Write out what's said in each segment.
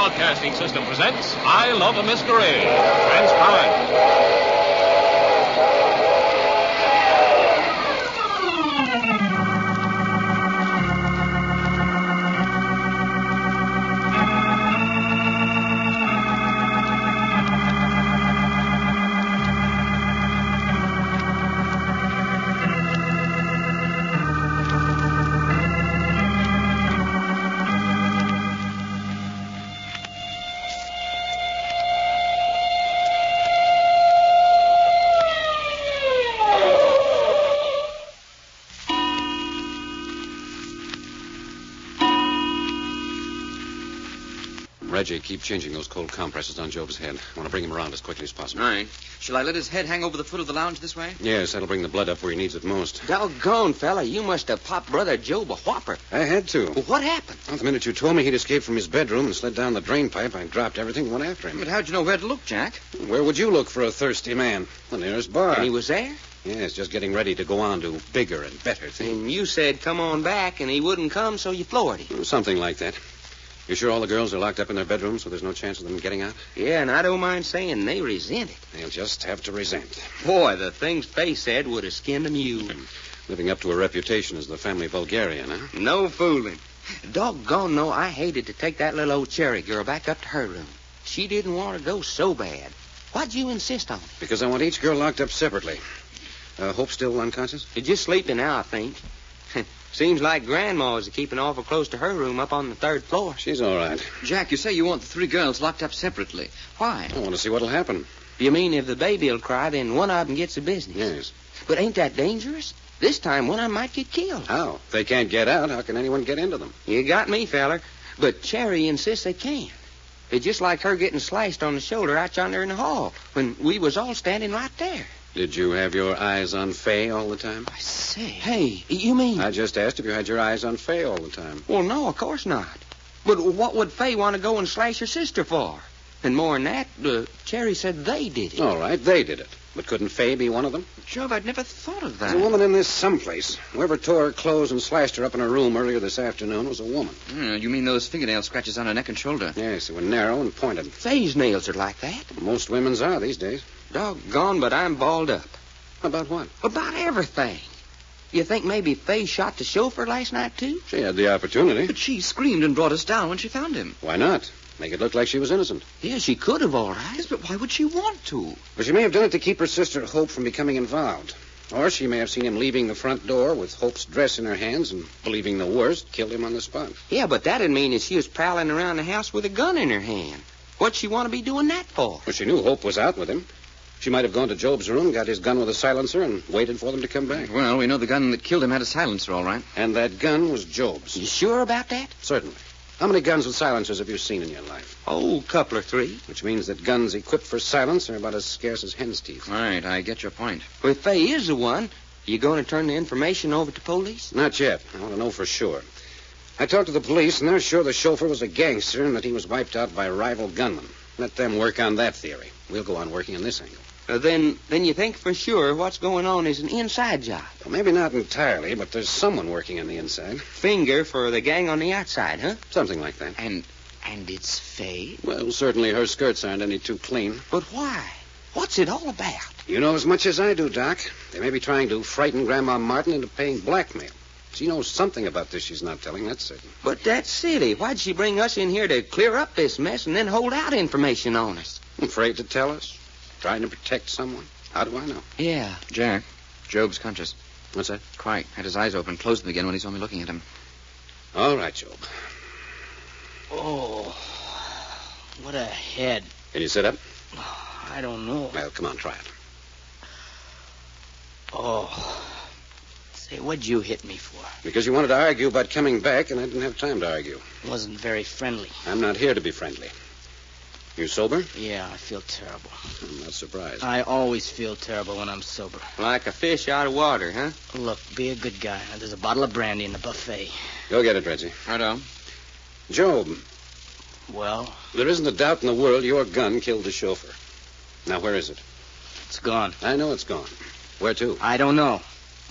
Broadcasting System presents I Love a Mystery. Transcribed. Reggie, keep changing those cold compresses on Job's head. I want to bring him around as quickly as possible. All right. Shall I let his head hang over the foot of the lounge this way? Yes, that'll bring the blood up where he needs it most. Doggone, fella, you must have popped Brother Job a whopper. I had to. Well, what happened? Well, the minute you told me he'd escaped from his bedroom and slid down the drain pipe, I dropped everything and went after him. But how'd you know where to look, Jack? Where would you look for a thirsty man? The nearest bar. And he was there? Yes, just getting ready to go on to bigger and better things. And you said come on back, and he wouldn't come, so you floored him. Something like that. You sure all the girls are locked up in their bedrooms so there's no chance of them getting out? Yeah, and I don't mind saying they resent it. They'll just have to resent. Boy, the things Faye said would have skinned a mule. Living up to a reputation as the family vulgarian, huh? No fooling. Doggone, no, I hated to take that little old cherry girl back up to her room. She didn't want to go so bad. Why'd you insist on it? Because I want each girl locked up separately. Hope still unconscious? She's just sleeping now, I think. Seems like Grandma's keeping awful close to her room up on the third floor. She's all right. Jack, you say you want the three girls locked up separately. Why? I want to see what'll happen. You mean if the baby'll cry, then one of them gets the business? Yes. But ain't that dangerous? This time one of them might get killed. How? If they can't get out, how can anyone get into them? You got me, feller. But Cherry insists they can. It's just like her getting sliced on the shoulder out yonder in the hall when we was all standing right there. Did you have your eyes on Faye all the time? I say. Hey, you mean... I just asked if you had your eyes on Faye all the time. Well, no, of course not. But what would Faye want to go and slash her sister for? And more than that, Cherry said they did it. All right, they did it. But couldn't Faye be one of them? Job, I'd never thought of that. There's a woman in this someplace. Whoever tore her clothes and slashed her up in her room earlier this afternoon was a woman. You mean those fingernail scratches on her neck and shoulder? Yes, they were narrow and pointed. Faye's nails are like that. Most women's are these days. Doggone, but I'm balled up. About what? About everything. You think maybe Faye shot the chauffeur last night, too? She had the opportunity. But she screamed and brought us down when she found him. Why not? Make it look like she was innocent. Yeah, she could have, all right. Yes, but why would she want to? Well, she may have done it to keep her sister Hope from becoming involved. Or she may have seen him leaving the front door with Hope's dress in her hands and, believing the worst, killed him on the spot. Yeah, but that'd mean that she was prowling around the house with a gun in her hand. What'd she want to be doing that for? Well, she knew Hope was out with him. She might have gone to Job's room, got his gun with a silencer, and waited for them to come back. Well, we know the gun that killed him had a silencer, all right. And that gun was Job's. You sure about that? Certainly. How many guns with silencers have you seen in your life? Oh, a couple or three. Which means that guns equipped for silence are about as scarce as hen's teeth. All right, I get your point. Well, if Faye is the one, you going to turn the information over to police? Not yet. I want to know for sure. I talked to the police, and they're sure the chauffeur was a gangster and that he was wiped out by rival gunmen. Let them work on that theory. We'll go on working on this angle. Then you think for sure what's going on is an inside job. Well, maybe not entirely, but there's someone working on the inside. Finger for the gang on the outside, huh? Something like that. And it's Faye? Well, certainly her skirts aren't any too clean. But why? What's it all about? You know as much as I do, Doc. They may be trying to frighten Grandma Martin into paying blackmail. She knows something about this she's not telling, that's certain. But that's silly. Why'd she bring us in here to clear up this mess and then hold out information on us? Afraid to tell us? Trying to protect someone? How do I know? Yeah. Jack, Job's conscious. What's that? Quite. Had his eyes open, closed them again when he saw me looking at him. All right, Job. Oh, what a head. Can you sit up? I don't know. Well, come on, try it. Oh. Say, what'd you hit me for? Because you wanted to argue about coming back, and I didn't have time to argue. Wasn't very friendly. I'm not here to be friendly. You sober? Yeah, I feel terrible. I'm not surprised. I always feel terrible when I'm sober. Like a fish out of water, huh? Look, be a good guy. There's a bottle of brandy in the buffet. Go get it, Reggie. Righto. Job, Well, there isn't a doubt in the world your gun killed the chauffeur. Now, where is it? it's gone. I know it's gone. Where to? I don't know.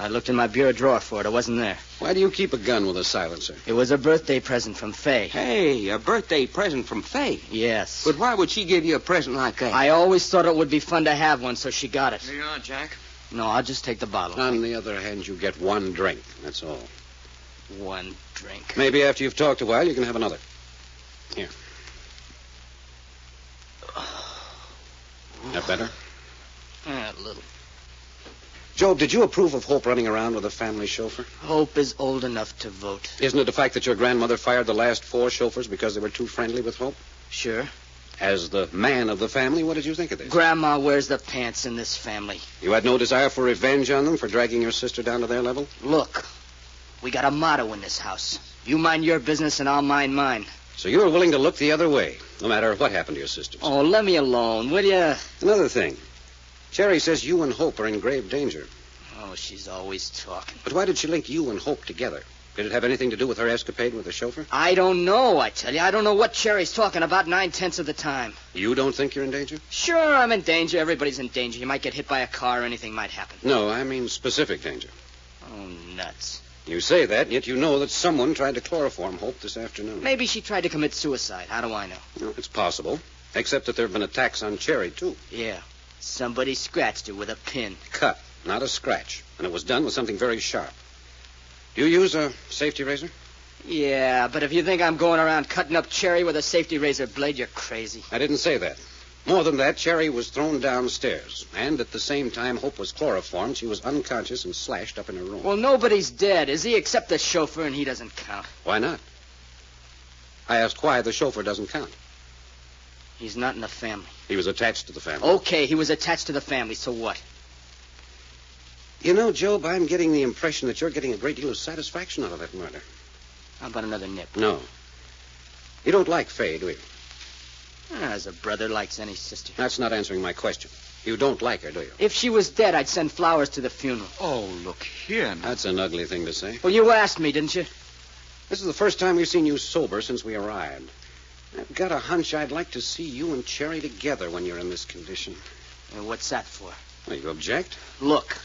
I looked in my bureau drawer for it. It wasn't there. Why do you keep a gun with a silencer? It was a birthday present from Fay. Hey, a birthday present from Fay. Yes. But why would she give you a present like that? I always thought it would be fun to have one, so she got it. Here you are, Jack. No, I'll just take the bottle. On the other hand, you get one drink. That's all. One drink. Maybe after you've talked a while, you can have another. Here. That better? A little. Job, did you approve of Hope running around with a family chauffeur? Hope is old enough to vote. Isn't it the fact that your grandmother fired the last 4 chauffeurs because they were too friendly with Hope? Sure. As the man of the family, what did you think of this? Grandma wears the pants in this family. You had no desire for revenge on them for dragging your sister down to their level? Look, we got a motto in this house. You mind your business and I'll mind mine. So you were willing to look the other way, no matter what happened to your sisters? Oh, let me alone, will you? Another thing. Cherry says you and Hope are in grave danger. Oh, she's always talking. But why did she link you and Hope together? Did it have anything to do with her escapade with the chauffeur? I don't know, I tell you. I don't know what Cherry's talking about 9/10 of the time. You don't think you're in danger? Sure, I'm in danger. Everybody's in danger. You might get hit by a car or anything might happen. No, I mean specific danger. Oh, nuts. You say that, yet you know that someone tried to chloroform Hope this afternoon. Maybe she tried to commit suicide. How do I know? Well, it's possible. Except that there have been attacks on Cherry, too. Yeah. Somebody scratched her with a pin. Cut, not a scratch. And it was done with something very sharp. Do you use a safety razor? Yeah, but if you think I'm going around cutting up Cherry with a safety razor blade, you're crazy. I didn't say that. More than that, Cherry was thrown downstairs. And at the same time Hope was chloroformed, she was unconscious and slashed up in her room. Well, nobody's dead, is he? Except the chauffeur, and he doesn't count. Why not? I asked why the chauffeur doesn't count. He's not in the family. He was attached to the family. Okay, he was attached to the family, so what? You know, Job, I'm getting the impression that you're getting a great deal of satisfaction out of that murder. How about another nip? No. You don't like Fay, do you? As a brother likes any sister. That's not answering my question. You don't like her, do you? If she was dead, I'd send flowers to the funeral. Oh, look here now. That's an ugly thing to say. Well, you asked me, didn't you? This is the first time we've seen you sober since we arrived. I've got a hunch I'd like to see you and Cherry together when you're in this condition. What's that for? Well, you object? Look,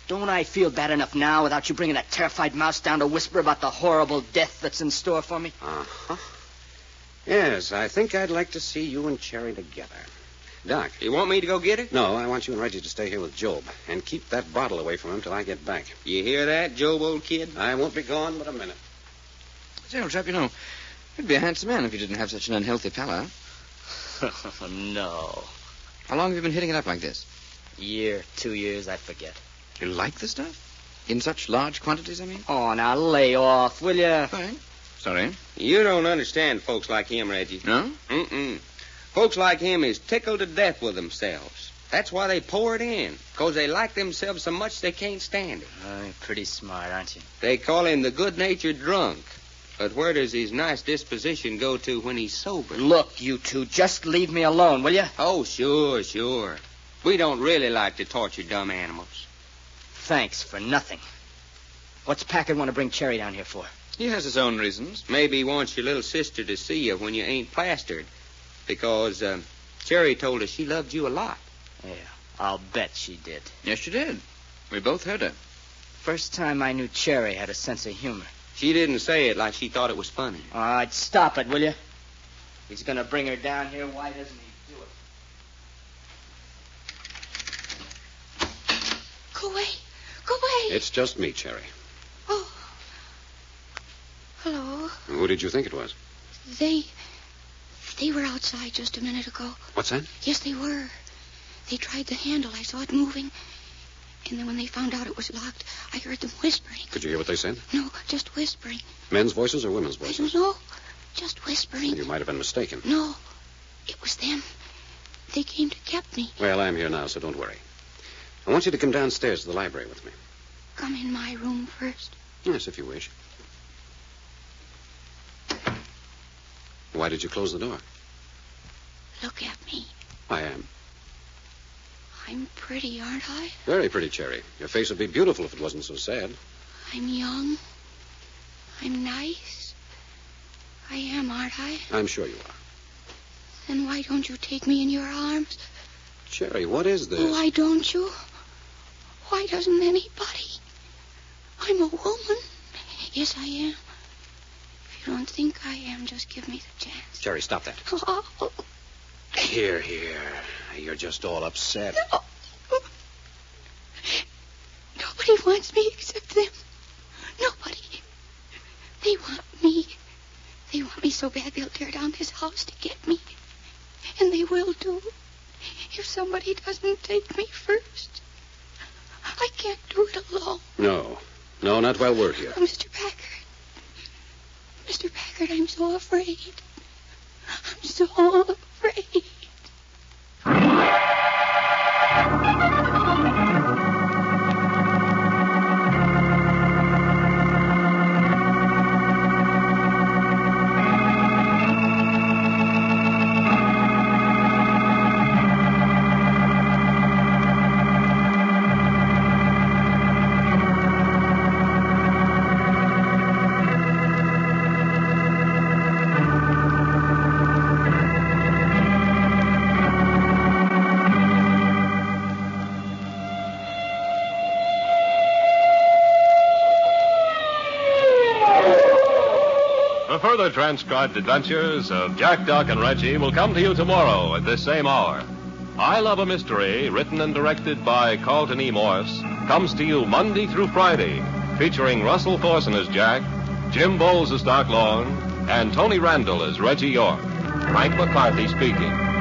don't I feel bad enough now without you bringing that terrified mouse down to whisper about the horrible death that's in store for me? Uh-huh. Yes, I think I'd like to see you and Cherry together. Doc. You want me to go get her? No, I want you and Reggie to stay here with Job. And keep that bottle away from him till I get back. You hear that, Job, old kid? I won't be gone but a minute. Say, old chap, you know, you'd be a handsome man if you didn't have such an unhealthy pallor. No. How long have you been hitting it up like this? Year, 2 years, I forget. You like the stuff? In such large quantities, I mean? Oh, now lay off, will you? Fine. Sorry. You don't understand folks like him, Reggie. No? Mm-mm. Folks like him is tickled to death with themselves. That's why they pour it in, because they like themselves so much they can't stand it. You're pretty smart, aren't you? They call him the good-natured drunk. But where does his nice disposition go to when he's sober? Look, you two, just leave me alone, will you? Oh, sure, sure. We don't really like to torture dumb animals. Thanks for nothing. What's Packard want to bring Cherry down here for? He has his own reasons. Maybe he wants your little sister to see you when you ain't plastered. Because Cherry told us she loved you a lot. Yeah, I'll bet she did. Yes, she did. We both heard her. First time I knew Cherry had a sense of humor. She didn't say it like she thought it was funny. All right, stop it, will you? He's going to bring her down here. Why doesn't he do it? Go away. Go away. It's just me, Cherry. Oh. Hello. Who did you think it was? They were outside just a minute ago. What's that? Yes, they were. They tried the handle. I saw it moving. And then when they found out it was locked, I heard them whispering. Could you hear what they said? No, just whispering. Men's voices or women's I voices? don't know. Just whispering. You might have been mistaken. No, it was them. They came to get me. Well, I'm here now, so don't worry. I want you to come downstairs to the library with me. Come in my room first. Yes, if you wish. Why did you close the door? Look at me. I am. I'm pretty, aren't I? Very pretty, Cherry. Your face would be beautiful if it wasn't so sad. I'm young. I'm nice. I am, aren't I? I'm sure you are. Then why don't you take me in your arms? Cherry, what is this? Why don't you? Why doesn't anybody? I'm a woman. Yes, I am. If you don't think I am, just give me the chance. Cherry, stop that. Oh, Here. You're just all upset. no. Nobody wants me except them. Nobody. They want me. They want me so bad they'll tear down this house to get me. And they will do. If somebody doesn't take me first. I can't do it alone. No, not while we're here. Oh, Mr. Packard. Mr. Packard, I'm so afraid. I'm so afraid. The further transcribed adventures of Jack, Doc, and Reggie will come to you tomorrow at this same hour. I Love a Mystery, written and directed by Carlton E. Morse, comes to you Monday through Friday, featuring Russell Thorson as Jack, Jim Bowles as Doc Long, and Tony Randall as Reggie York. Frank McCarthy speaking.